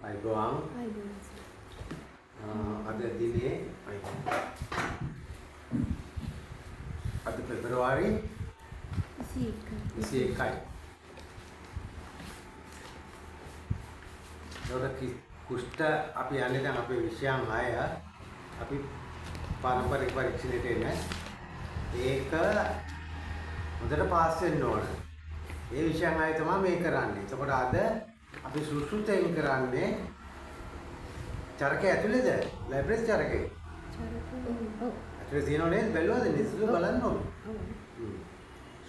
අයිබෝන් අද දිනේ අද පෙබරවාරි 21යි. ඒකට කුෂ්ඨ අපි යන්නේ දැන් අපේ විෂයන් 6 අපි පාරම්පරික පරීක්ෂණයට එන්නේ. ඒක හොඳට පාස් වෙන්න ඕන. ඒ විෂයන් 6 තමයි මේ කරන්නේ. එතකොට අද අපි සුසුතෙන් කරන්නේ චරකය ඇතුළේද? ලැබ්‍රස් චරකේ. ඇතුළේ තියෙනව නේද? බැලුවද? නිසුළු බලන්න ඕනේ.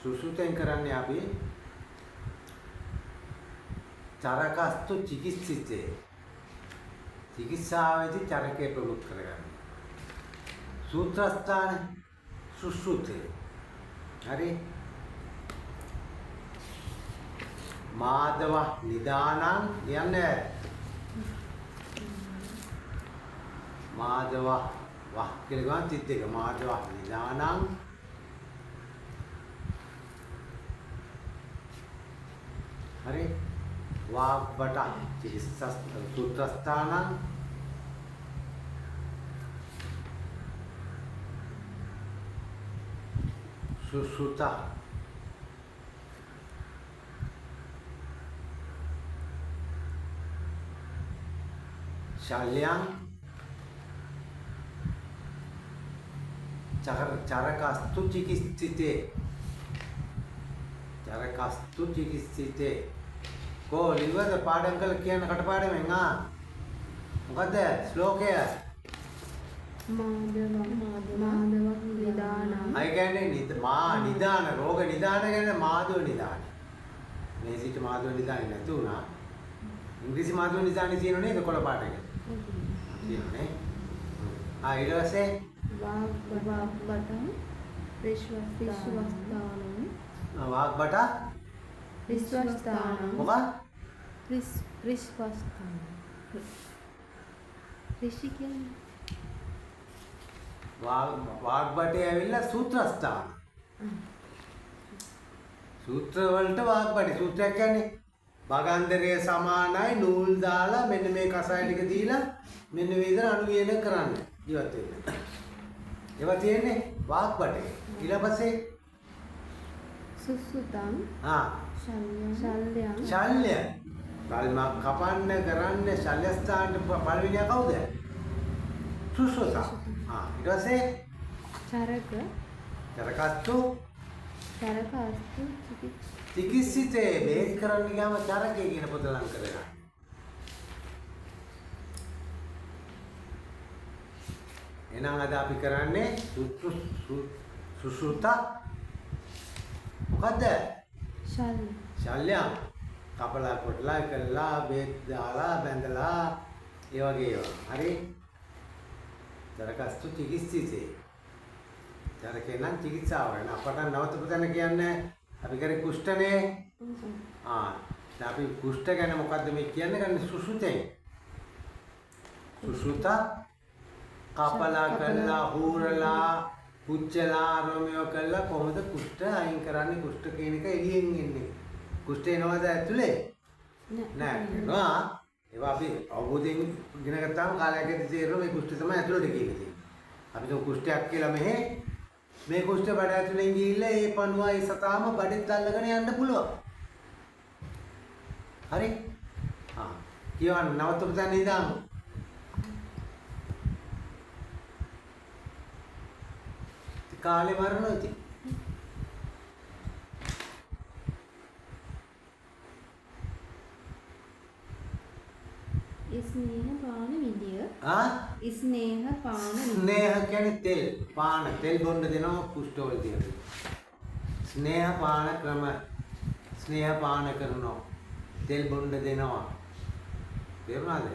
සුසුතෙන් කරන්නේ අපි චරකස්තු චිකිත්සිතේ. චිකිත්සාවේදී චරකේ ප්‍රමුඛ කරගන්න. සූත්‍රස්ථාන සුසුතේ. හරි. මාදව නිදානං කියන්නේ මාදව වහ කියලා ගන්න තිත් එක මාදව නිදානං හරි වාග්බට චිකිත්සස් සූත්‍රස්ථානං සුසුත ශල්‍යං චරකස්තු චිකිත්සිතේ චරකස්තු චිකිත්සිතේ කොලිවද පාඩම් කළ කියන කටපාඩමෙන් මොකද්ද ශ්ලෝකය මාදව නිදානං අය කියන්නේ නිදාන රෝග නිදාන කියන්නේ මාදව නිදාන මේ සිට මාදව නිදාන නැති වුණා ඉංග්‍රීසි මාදව නිදානේ තියෙනව නේද කොළ පාට එක තියෙනනේ ඊට පස්සේ වාග්බටං විශ්වස්ථානං වාග්බට විශ්වස්ථානං මොකක් විශ්වස්ථානං ඍෂි කියන්නේ වාග්බටේ ඇවිල්ලා සූත්‍රස්ථාන සූත්‍ර වලට වාග්බටේ සූත්‍රයක් කියන්නේ බගන්දරයේ සමානයි නූල් දාලා මෙන්න මේ කසාය ටික දීලා මෙන්න මේ විදිහට අනුවියන කරන්න ඉවත් වෙන්න. ඒවා තියෙන්නේ වාග්බටේ. ඊට පස්සේ සුසුතං ශල්‍යං ශල්‍ය. කල්ම කපන්න කරන්න ශල්‍ය ස්ථානට පළවෙනියා කවුද? සුසුත. ඊට පස්සේ චරකස්තු චිකිත්සිතේ බේස් කරන්න ගියාම චරකේ කියන පොත ලං කරගන්න. එහෙනම් අද අපි කරන්නේ සුසුත මොකද්ද? ශල්‍යං කපලා කොටලා කළා බේත් දාලා බැඳලා ඒ වගේ ඒවා. හරි? චරකස්තු චිකිත්සිතේ. චරකේ නම් චිකිත්සාව වෙන අපට නවතපු තැන කියන්නේ අපි කරේ කුෂ්ඨනේ. දැන් අපි කුෂ්ඨ ගැන මොකද්ද මේ කියන්නේ? ගන්නේ සුසුතෙන්. සුසුත කපලා කළා හූරලා පුච්චලා රෝමියෝ කළා කොහොමද කුෂ්ඨ අයින් කරන්නේ? කුෂ්ඨ කියන එක එළියෙන් එන්නේ. කුෂ්ඨ එනවද ඇතුලේ? නෑ. නෑ. ඒවා අපි අවබෝධයෙන් ඉගෙන ගත්තාම කාලයකදී තේරෙනවා මේ කුෂ්ඨ තමයි ඇතුලට කියන්නේ. අපි તો කුෂ්ඨයක් කියලා මෙහෙ මේ කුෂ්ඨ බඩ ඇතුලෙන් ගිහිල්ලා ඒ පණුවා ඒ සතාම බඩෙත් අල්ලගෙන යන්න පුළුවන්. හරි? කියවන්න නවත්තපු තැන ඉඳන් කාලේ මරනවා ඉතින්. ස්නේහ පාන විදිය ස්නේහ කියන්නේ තෙල් පාන තෙල් බොන්න දෙනවා කුෂ්ඨ වල තියෙන ස්නේහ පාන ක්‍රම ස්නේහ පාන කරනවා තෙල් බොන්න දෙනවා තේරුණාද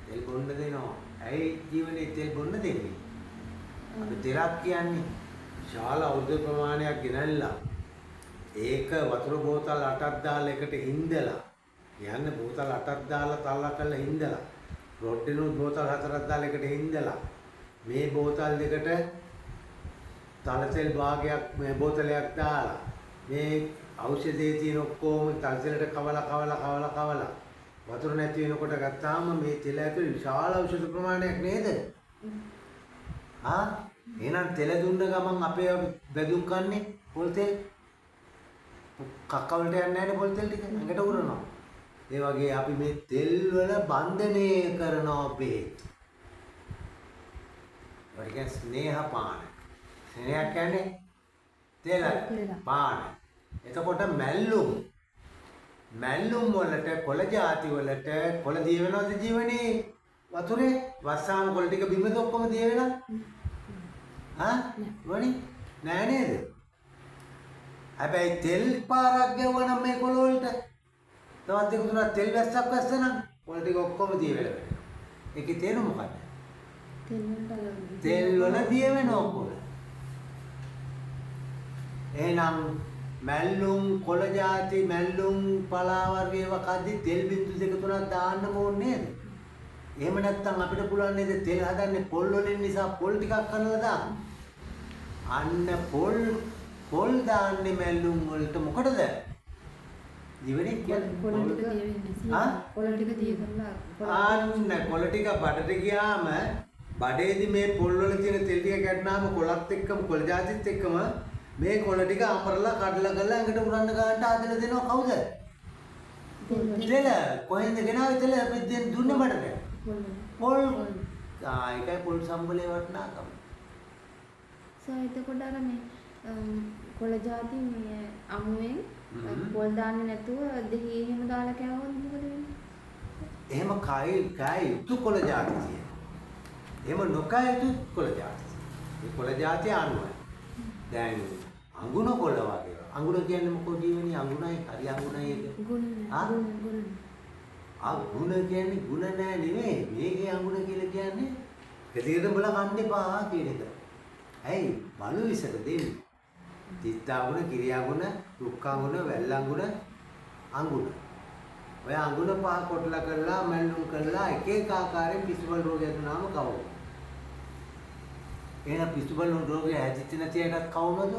තෙල් බොන්න දෙනවා ඇයි ජීවනේ තෙල් බොන්න දෙන්නේ අපි තෙලක් කියන්නේ ශාල අවුරුදු ප්‍රමාණයක් ගෙනල්ලා ඒක වතුර බෝතල් 8ක් දාලා එකට හින්දලා යන්න බෝතල් 8ක් දාලා තල්ලා කරලා හින්දලා රොඩ්ඩිනුත් බෝතල් 4ක් දාලා එකට හින්දලා මේ බෝතල් දෙකට තලතෙල් භාගයක් මේ බෝතලයක් දාලා මේ ඖෂධයේ තියෙන ඔක්කොම තලතෙලට කවලා වතුර නැති වෙනකොට ගත්තාම මේ තෙල ඇතුලේ විශාල ඖෂධ ප්‍රමාණයක් නේද? එහෙනම් තෙල දුන්න ගමන් අපේ බැදුම් කන්නේ පොල් තෙල්. කක්ක වලට යන්නේ නැහැ නේ පොල් තෙල් ටික. ඇඟට උරනවා. ඒ වගේ අපි මේ තෙල් වල බන්ධනය කරනවා අපේ. ඒකට කියන්නේ ස්නේහ පාන. ස්නේහයක් කියන්නේ තෙල පාන. එතකොට මැල්ලුම් වලට කොළ ಜಾති වලට කොළ දිය වෙනවද ජීවනේ වතුරේ වස්සාම කොළ ටික බිමද ඔක්කොම දිය වෙලා වනේ නෑ නේද? හැබැයි තෙල් පාරක් ගැවුවනම් මේ කොළ වලට තවත් දෙක තුනක් තෙල් වැස්සක් වැස්සනම් කොළ ටික ඔක්කොම දිය වෙලා වෙනවා. ඒකේ තේරුම මොකක්ද? තෙල් වල දිය වෙනවා කොළ. එහෙනම් මැල්ලුම් කොළ ಜಾති මැල්ලුම් පලා වර්ග ඒවා කද්දි තෙල් බින්දු දෙක තුනක් දාන්න ඕනේ නේද? එහෙම නැත්නම් අපිට පුළුවන් නේද තෙල් හදන්නේ පොල් වලින් නිසා පොල් ටිකක් කනලා දාන්න. අන්න පොල් දාන්නේ මැල්ලුම් වලට මොකටද? ජීවනේ කියන්නේ කොළ ටික දිය වෙන්නේ. කොළ ටික දිය කරලා අන්න කොළ ටික බඩට ගියාම බඩේදී මේ පොල් වල තියෙන තෙල් ටික කැඩනාම කොළත් එක්කම කොළ ಜಾතිත් එක්කම මේ කොළ ටික අමරලා කඩලා කරලා ඇඟට උරන්න ගන්නට හදලා දෙනවා කවුද? තෙල. කොහෙන්ද ගෙනාවේ තෙල? අපි දුන්නේ බඩට. පොල්. ඒකයි පොල් සම්බලේ වටනාකම. එතකොට අර මේ කොළ ಜಾති මේ අමුවෙන් පොල් දාන්නේ නැතුව දෙහි එහෙම දාලා කෑවොත් මොකද වෙන්නේ? එහෙම කයි යුතු කොළ ಜಾති තියෙනවා. එහෙම නොකයි යුතු කොළ ಜಾති. මේ කොළ ಜಾති අනුවයි. දැන් අඟුණ කොළ වගේ. අඟුණ කියන්නේ මොකද ජීවනි? අඟුණයි හරි අඟුණයි ඒක. ගුණ. ගුණ කියන්නේ ගුණ නෑ නෙමෙයි. මේකේ අඟුණ කියලා කියන්නේ කෙලියට බල කන්න එපා කියන එක. ඇයි? බලු විසක දෙන්නේ. තිත්තාගුණ, කිරියාගුණ, රුක්කාගුණ, වැල්ලඟුණ, අඟුණ. ඔය අඟුණ පහ කොටලා කරලා මැල්ලුම් කරලා එක එක ආකාරයෙන් පිස්සුබල් රෝගය දුනාම කවුද? එහෙනම් පිස්සුබල් රෝගය හැදිච්ච නැති එකත් කවුනද?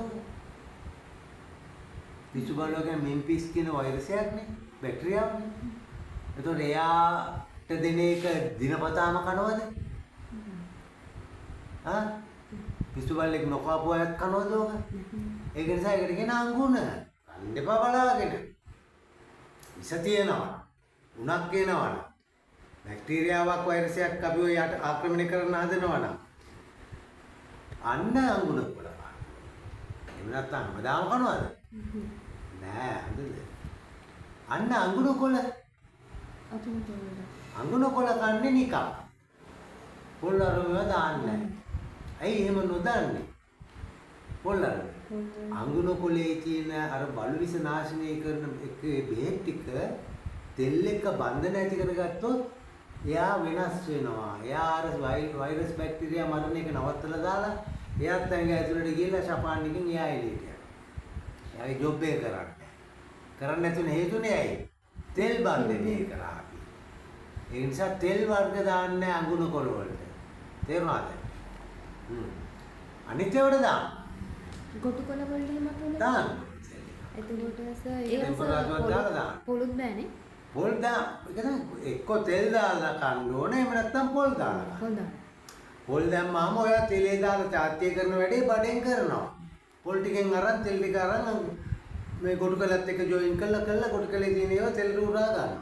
පිස්සුබල් රෝගය මෙම්පිස් කියන වෛරසයක් නේ, බැක්ටීරියාවක් නේ. එතකොට එයාට දෙන එක දිනපතාම කනවද? පිස්සුබල්ලෙක් නොකපු අයත් කනවද ඔක? ඒක නිසා ඒකට කියන අඟුණ. කන්න එපා බලාගෙන. විස තියෙනවා. උණක් එනවා. බැක්ටීරියාවක් වෛරසයක් අපි ඔය යට ආක්‍රමණය කරන්න හදනවා නම් අන්න අඟුණ කොළ ගන්න. එහෙම නැත්නම් හැමදාම කනවද? නෑ හරිද? අන්න අඟුණ කොළ. අඟුණ කොළ කන්නේ නිකන්. පොල් අරම දාන්නේ. ඇයි එහෙම නොදන්නේ? පොල් අරම. අඟුණ කොළේ තියෙන අර බලු විස නාශනය කරන එකේ බෙහෙත් ටික තෙල් එක බන්ධන ඇති කරගත්තොත් එයා වෙනස් වෙනවා. එයා අර වෛරස් බැක්ටීරියා මරණ එක නවත්තලා දාලා එයාත් ඇඟ ඇතුළට ගිහලා ෂපාන්නකින් එයා එළියට යනවා. එයාගේ ජොබ් එක කරන්නේ. කරන්න නැතුනේ හේතුනේ ඇයි? තෙල් බන්ධනය කරා අපි. ඒ නිසා තෙල් වර්ග දාන්නේ අඟුණ කොළ වලට. තේරුණාද? අනිත් ඒවාට දාන්න. ගොටු කොළ වලට එහෙමත් වුණා. දාන්න. එතකොට ඒක පොළුත් බෑනේ. පොල් දා එක්ක තෙල් දාලා කන්න ඕනේ එහෙම නැත්නම් පොල් දාලා. පොල් දැම්මාම ඔයා තෙලේ දාලා චාත්‍ය කරන වැඩේ බඩෙන් කරනවා. පොල් ටිකෙන් අරන් තෙල් ටික අරන් මේ ගොටු කලත් එක්ක ජොයින් කරලා ගොටු කලේ තියෙන ඒවා තෙල් උරා ගන්නවා.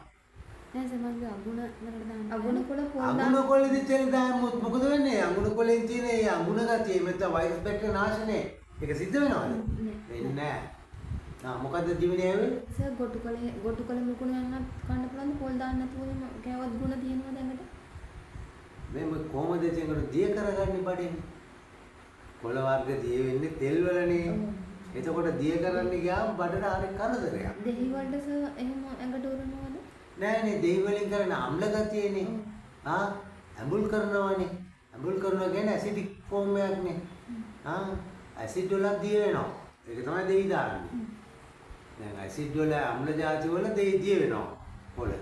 නෑ සමහරවිට අගුණ නකට දාන්න. අගුණ කොළ පොල් දාන්න. අගුණ කොළේදී තෙල් දාමුත් මොකද වෙන්නේ? අගුණ කොළෙන් තියෙන ඒ අගුණ ගතිය මෙතන වෛරස් බැක්ටීරියා නාශනය. ඒක සිද්ධ වෙනවද? වෙන්නේ නෑ. මොකද්ද ජීවනයේ වෙන්නේ? සර් ගොටු කොළ මුකුණ යන්නත් කන්න පුළුවන්ද? පොල් දාන්න නැතුව එහෙම කෑවත් ගුණ තියෙනවද ඇඟට? මේ කොහොමද එතකොට දිය කරගන්නේ බඩෙන්? කොළ වර්ග දිය වෙන්නේ තෙල් වලනේ. එතකොට දිය කරන්න ගියාම බඩට හරි කරදරයක්. දෙහි වලට සර් එහෙම ඇඟට උරනවද? නෑනේ දෙහි වලින් කරන අම්ල ගතියනේ. ඇඹුල් කරනවානේ. ඇඹුල් කරනවා කියන්නේ ඇසිඩික් ෆෝම් එකක්නේ. ඇසිඩ් වල දිය වෙනවා. ඒක තමයි දෙහි දාන්නේ. දැන් ඇසිඩ් වල අම්ල ಜಾති වල දිය වෙනවා කොළ.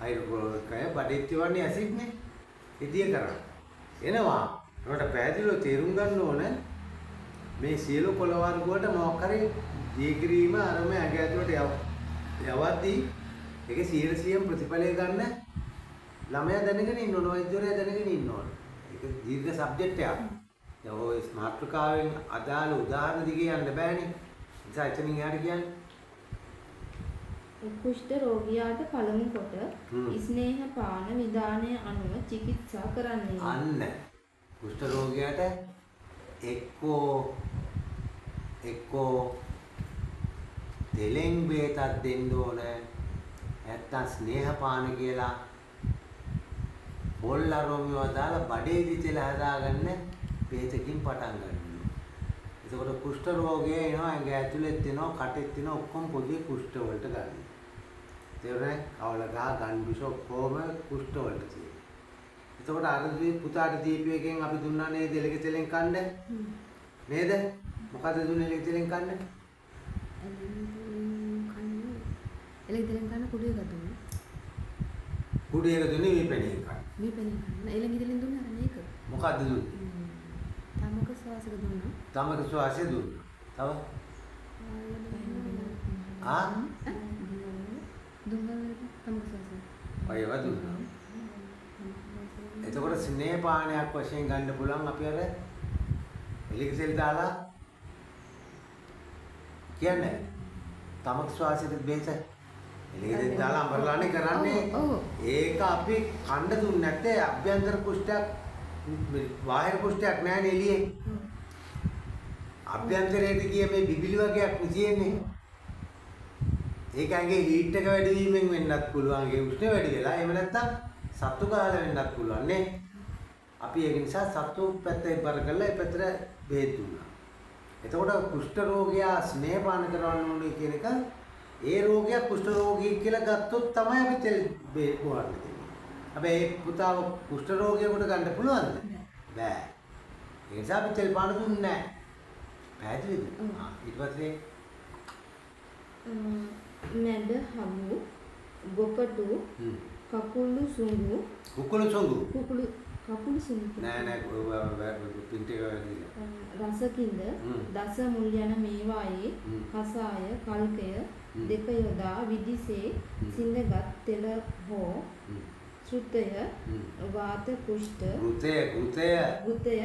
හයිඩ්‍රෝකය බඩේ තියවන්නේ ඇසිඩ්නේ. ඒ දිය කරා. එනවා. ඒකට පැහැදිලිව තේරුම් ගන්න ඕනේ මේ සියලු කොළ වර්ග වලට මොකක් හරි දිය කිරීම අරම ඇඟ ඇතුලට යවද්දී ඒකේ 100% ප්‍රතිඵලය ගන්න ළමයා දැනගෙන ඉන්න ඕන, වෛද්‍යවරයා දැනගෙන ඉන්න ඕන. ඒක දීර්ඝ සබ්ජෙක්ට් එකක්. දැන් ඔය මාතෘකාවෙන් අදාළ උදාහරණ දිගේ යන්න බෑනේ. නිසා එතනින් එහාට කියන්නේ කුෂ්ඨ රෝගියාට පළමු කොට ස්නේහ පාන විධානය අනුව චිකිත්සා කරන්නේ. අන්න කුෂ්ඨ රෝගියාට එක්කෝ තෙලෙන් බේතක් දෙන්න ඕන. නැත්තම් ස්නේහ පාන කියලා බොල් අරෝමියව දාලා බඩේදි තෙල හදාගන්න බේතකින් පටන් ගන්නවා. එතකොට කුෂ්ඨ රෝගය එනවා ඇඟ ඇතුලෙත් එනවා කටෙත් එනවා ඔක්කොම පොඩි කුෂ්ඨ වලට ගන්න. තේරුණා? කවලගා ගන්විෂ ඔක්කොම කුෂ්ඨ වලට තියෙනවා. එතකොට අර පුතාට දීපු එකෙන් අපි දුන්නා නේද එලෙක තෙලෙන් කන්න? නේද? මොකද දුන්නේ එලෙක තෙලෙන් කන්න? එලෙක තෙලෙන් කන්න කුඩු එක දුන්නා. කුඩු එක දුන්නේ වීපෙණින් කන්න. වීපෙණින් කන්න. එලෙක තෙලෙන් දුන්නා අර මේක. මොකද්ද දුන්නේ? තමක ශ්වාසක දුන්නා. තමක ශ්වාසය දුන්නා. තව? දුන්නා තමක ශ්වාසය. ඔයව දුන්නා. එතකොට ස්නේහ පානයක් වශයෙන් ගන්න පුළුවන් අපි අර එලිකසෙල් දාලා කියන්නේ තමක ශ්වාසයට බේස එලිකසෙල් දාලා අඹරලානේ කරන්නේ. ඒක අපි කණ්ඩ දුන්නේ නැත්තේ අභ්‍යන්තර කුෂ්ඨයක් බාහිර කුෂ්ඨයක් නෑනේ එළියේ. අභ්‍යන්තරයට ගිය මේ බිබිලි වගේක් තියෙන්නේ. ඒක ඇඟේ හීට් එක වැඩි වීමෙන් වෙන්නත් පුළුවන්. ඒ උෂ්ණ වැඩි වෙලා. එහෙම නැත්නම් සත්තු ගහලා වෙන්නත් පුළුවන් නේ. අපි ඒක නිසා සත්තු පැත්තේ බර කරලා ඒ පැත්තට බෙහෙත් දුන්නා. එතකොට කුෂ්ඨ රෝගියා ස්නේහ පාන කරවන්න ඕනේ කියන එක ඒ රෝගියා කුෂ්ඨ රෝගී කියලා ගත්තොත් තමයි අපි තෙල් බෙහෙත් බොන්නේ. හැබැයි ඒ පුතාව කුෂ්ඨ රෝගියෙකුට ගන්න පුළුවන්ද? බෑ. ඒ නිසා අපි තෙල් පාන දුන්නේ නැහැ. පැහැදිලිද? ඊට පස්සේ මැද හමු බොකටු කකුළු සුඟු කුකුළු සුඟු කකුළු සුඟු නෑ පින්ට් එක වැදිලා රසකින්ද දස මුල් යන මේවායේ කසාය කල්කය දෙක යොදා විදිසේ සිඳගත් තෙල හෝ ශ්‍රුතය වාත කුෂ්ඨ ගුතය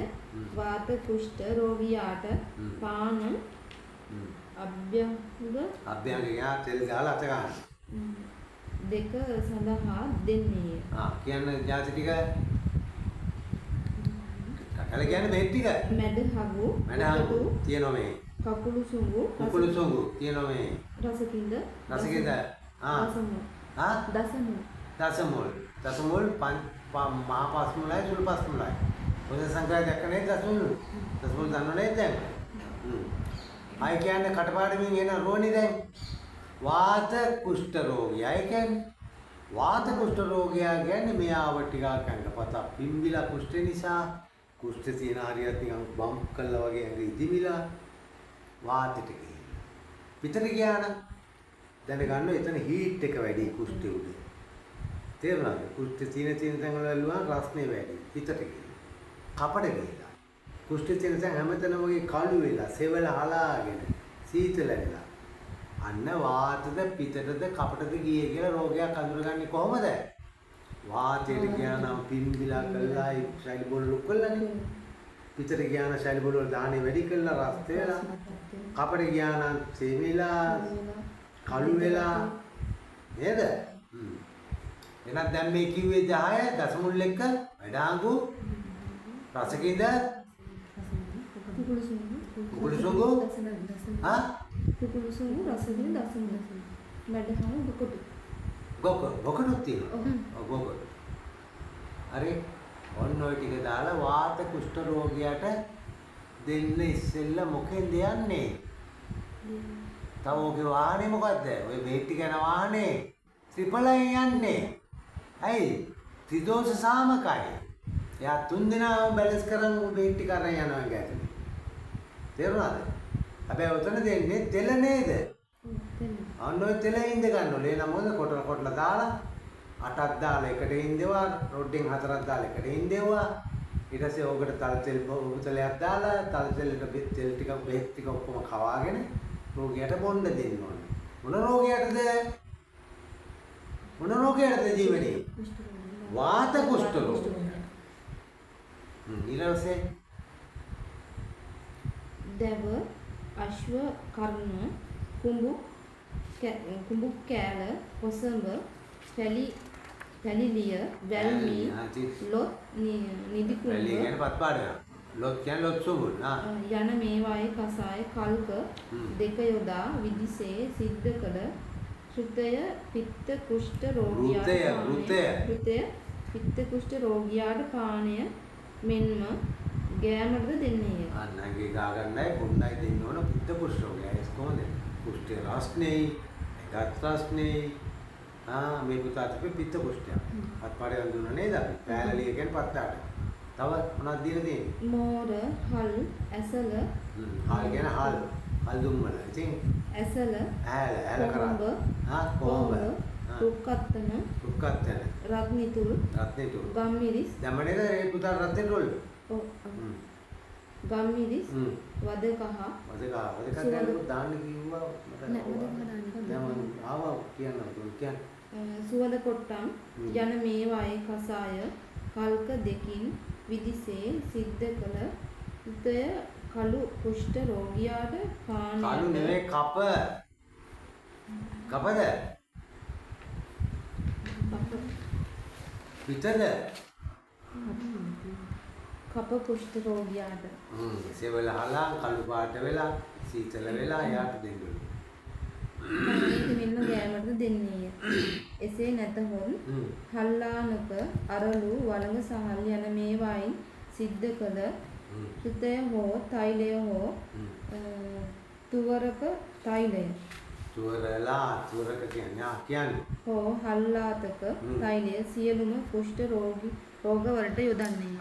වාත කුෂ්ඨ රෝගියාට පාන අභ්‍යංග යා තෙල් ගාලා අත ගන්න. දෙක සඳහා දෙන්නේ. කියන්නේ ජාති ටික. කකල කියන්නේ බෙහෙත් ටික. මැද හගු තියෙනවා මේ. කකුළු සුඟු තියෙනවා මේ. රසකින්ද දසමුල් මහා පස් මුලයි සුළු පස් මුලයි. ඔය සංඛ්‍යා දැක්කනේ දසමුල් දන්නවනේ දැන්. අය කියන්නේ කටපාඩමින් එන රෝණි දැන් වාත කුෂ්ඨ රෝගියා. ඒ කියන්නේ වාත කුෂ්ඨ රෝගියා කියන්නේ මෙයාව ටිකක් අඟපත පිම්බිලා කුෂ්ඨ නිසා කුෂ්ඨ තියෙන හරියට නිකන් බම්ප් කළා වගේ ඇඟ ඉදිමිලා වාතයට ගිහිල්ලා. පිටට ගියා නම් දැනගන්න එතන හීට් එක වැඩි කුෂ්ඨ උඩේ. තේරුණාද? කුෂ්ඨ තියෙන තැන් වල ලුවන් රස්නේ වැඩි. පිටට ගිහිල්ලා. කපට ගිහිල්ලා. කුෂ්ඨ තියෙන තැන් හැමතැනම වගේ කළු වෙලා, සෙවල හලාගෙන, සීතල වෙලා. අන්න වාතද පිටටද කපටද ගියේ කියලා රෝගයක් අඳුරගන්නේ කොහොමද? වාතයට ගියා නම් පිම්බිලා කළා ශෛල බොල ලුක් කළානේ. පිටට ගියා නම් ශෛල බොල දාහනේ වැඩි කළා රස් වෙලා. කපට ගියා නම් සෙවිලා කළු වෙලා නේද? එහෙනම් දැන් මේ කිව්වේ 10 දසමුල් එක්ක වැඩාංගු රසකින්ද කුකුළු සුඟු කුකුළු සුඟු රසකින්ද දසමුල් මැඩහම බොකටු තියෙනවා. බොකටු. හරි ඔන්න ඔය ටික දාලා වාත කුෂ්ඨ රෝගියාට දෙන්න ඉස්සෙල්ලා මොකෙන්ද යන්නේ? තව ඔගේ වාහනේ මොකද්ද? ඔය බේට් ටික යන වාහනේ ත්‍රිපලෙන් යන්නේ. ඇයි? ත්‍රිදෝෂ සාමකයි. එයා තුන් දිනම බැලන්ස් කරන් බේට් ටික අරන් යනවා ගැටේ. තේරුණාද? හැබැයි උතන දෙන්නේ තෙල නේද? අන්න ඔය තෙල ඉඳ ගන්න ඕනේ. එන මොකද කොටලා දාලා 8ක් දාලා එකට ඉඳෙවා, රොඩ්ඩෙන් 4ක් දාලා එකට ඉඳෙවා. ඊට පස්සේ ඕකට තල තෙල් බෝතලයක් දාලා තල තෙල්ට තෙල් ටික බෙහෙත් ටික ඔක්කොම කවාගෙන රෝගියාට බොන්න දෙන්න ඕනේ. මොන රෝගියාටද? මොන රෝගයකටද ජීවනයේ? කුෂ්ඨ රෝගය. වාත කුෂ්ඨ රෝග. කුෂ්ඨ රෝගය. ඊළඟට දැව අශ්ව කර්ණ කුඹුක් කෑල කොසඹ පැලිලිය වැල්මි ලොත් නිදි කුඹ කියන්නේ පත්පාඩය. ලොත් කියන්නේ ලොත් සුමුල්. යන මේවායේ කසාය කල්ක දෙක යොදා විදිසේ සිද්ධ කළ ෘතය පිත්ත කුෂ්ඨ රෝගියාට පිත්ත කුෂ්ඨ රෝගියාට පානය මෙන්ම ගෑමටද දෙන්නේය. අන්නගේ ගා ගන්නයි බොන්නයි දෙන්න ඕන පිත්ත කුෂ්ඨ රෝගය. ඒක කොහොමද? කුෂ්ඨ රස්නේ, ගත් රස්නේ. මේ පුතාට පිත්ත කුෂ්ඨය. පත්පාඩය දුන්නා නේද අපි? පෑලලිය කියන්නේ පත්තාට. තව මොනවද දීලා තියෙන්නේ? මෝර, හල්, ඇසල. හල් කියන හල්. හල් දුම්වල. ඉතින් ඇසල, ඈල කරා. කොඹ. රුක්කත්තන, රත්නිතුල්, ගම්මිරිස්. දැම්මනේද ඒ පුතාට රත්නිතුල්? ඔව්. ගම්මිරිස්, වදකහ. වදකහ දාන්න කිව්වා මට. නෑ වදකහ දාන්න දැන් ආවා කියන්න සුවඳ කොට්ටම් යන මේවායේ කසාය කල්ක දෙකින් විදිසේ සිද්ධ කළ ෘතය කළු කුෂ්ඨ රෝගියාට පානයට කළු නෙවෙයි කප. කපද? පිටද? කප කුෂ්ඨ රෝගියාට. සෙවල හලා කළු පාට වෙලා සීතල වෙලා යාට දෙන්න. මේක මෙන්න ගෑමටද දෙන්නේය. එසේ නැතහොත් හල්ලානක අරලු වළඟ සහල් යන මේවායින් සිද්ධ කළ ෘතය හෝ තෛලය හෝ තුවරක තෛලය තුවරක කියන්නේ හෝ හල්ලාතක තෛලය සියලුම කුෂ්ඨ රෝග වලට යොදන්නේ.